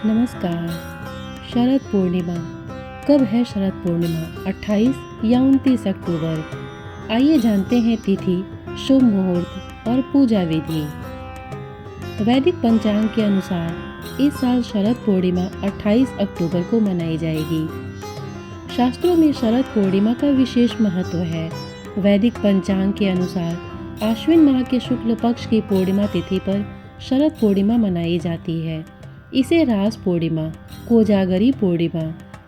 नमस्कार। शरद पूर्णिमा कब है? शरद पूर्णिमा 28 या 29 अक्टूबर। आइए जानते हैं तिथि, शुभ मुहूर्त और पूजा विधि। वैदिक पंचांग के अनुसार इस साल शरद पूर्णिमा 28 अक्टूबर को मनाई जाएगी। शास्त्रों में शरद पूर्णिमा का विशेष महत्व है। वैदिक पंचांग के अनुसार आश्विन माह के शुक्ल पक्ष की पूर्णिमा तिथि पर शरद पूर्णिमा मनाई जाती है। इसे रास पूर्णिमा, कोजागरी पूर्णिमा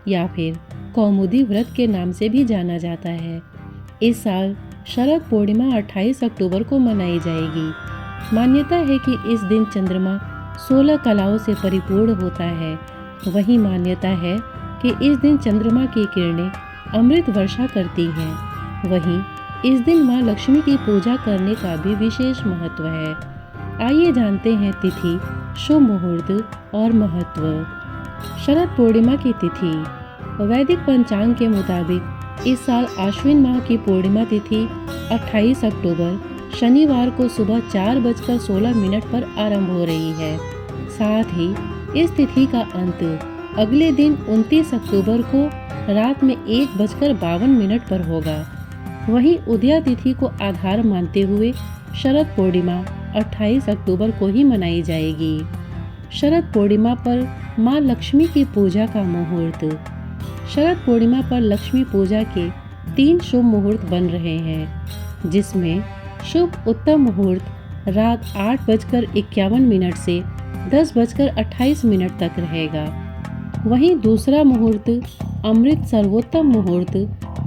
या फिर कौमुदी व्रत के नाम से भी जाना जाता है। इस साल शरद पूर्णिमा 28 अक्टूबर को मनाई जाएगी। मान्यता है कि इस दिन चंद्रमा 16 कलाओं से परिपूर्ण होता है। वहीं मान्यता है कि इस दिन चंद्रमा की किरणें अमृत वर्षा करती हैं। वहीं इस दिन मां लक्ष्मी की पूजा करने का भी विशेष महत्व है। आइए जानते हैं तिथि, शुभ मुहूर्त और महत्व। शरद पूर्णिमा की तिथि वैदिक पंचांग के मुताबिक इस साल आश्विन माह की पूर्णिमा तिथि 28 अक्टूबर शनिवार को सुबह 4:16 पर आरंभ हो रही है। साथ ही इस तिथि का अंत अगले दिन 29 अक्टूबर को रात में 1:52 पर होगा। वहीं उदया तिथि को आधार मानते हुए शरद पूर्णिमा 28 अक्टूबर को ही मनाई जाएगी। शरद पूर्णिमा पर मां लक्ष्मी की पूजा का मुहूर्त। शरद पूर्णिमा पर लक्ष्मी पूजा के 3 शुभ मुहूर्त बन रहे हैं, जिसमें शुभ उत्तम मुहूर्त रात 8:51 से 10:28 तक रहेगा। वहीं दूसरा मुहूर्त अमृत सर्वोत्तम मुहूर्त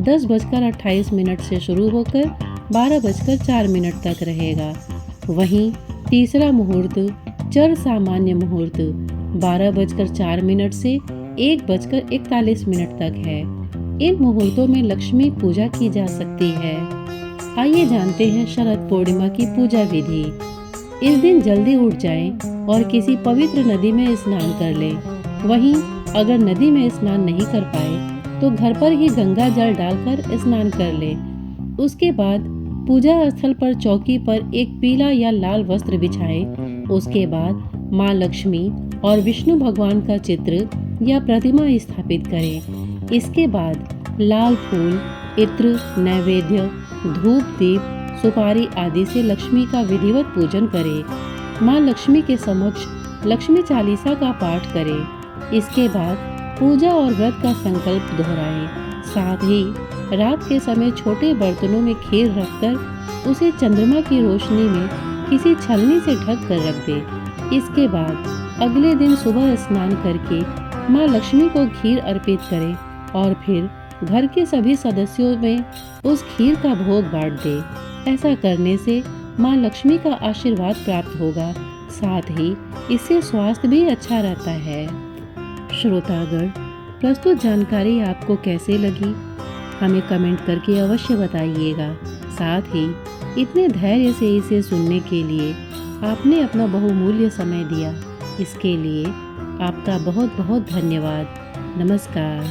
10:28 से शुरू होकर 12:04 तक रहेगा। वहीं तीसरा मुहूर्त चर सामान्य मुहूर्त 12:04 से 1:41 तक है। इन मुहूर्तों में लक्ष्मी पूजा की जा सकती है। आइए जानते हैं शरद पूर्णिमा की पूजा विधि। इस दिन जल्दी उठ जाएं और किसी पवित्र नदी में स्नान कर लें। वहीं अगर नदी में स्नान नहीं कर पाए तो घर पर ही गंगा जल डालकर स्नान कर लें। उसके बाद पूजा स्थल पर चौकी पर एक पीला या लाल वस्त्र बिछाएं। उसके बाद मां लक्ष्मी और विष्णु भगवान का चित्र या प्रतिमा स्थापित करें। इसके बाद लाल फूल, इत्र, नैवेद्य, धूप, दीप, सुपारी आदि से लक्ष्मी का विधिवत पूजन करें। मां लक्ष्मी के समक्ष लक्ष्मी चालीसा का पाठ करें। इसके बाद पूजा और व्रत का संकल्प दोहराएं। साथ ही रात के समय छोटे बर्तनों में खीर रखकर उसे चंद्रमा की रोशनी में किसी छलनी से ढक कर रख दें। इसके बाद अगले दिन सुबह स्नान करके मां लक्ष्मी को खीर अर्पित करें और फिर घर के सभी सदस्यों में उस खीर का भोग बांट दें। ऐसा करने से मां लक्ष्मी का आशीर्वाद प्राप्त होगा। साथ ही इससे स्वास्थ्य भी अच्छा रहता है। श्रोतागण, प्रस्तुत जानकारी आपको कैसे लगी? हमें कमेंट करके अवश्य बताइएगा। साथ ही इतने धैर्य से इसे सुनने के लिए आपने अपना बहुमूल्य समय दिया, इसके लिए आपका बहुत बहुत धन्यवाद। नमस्कार।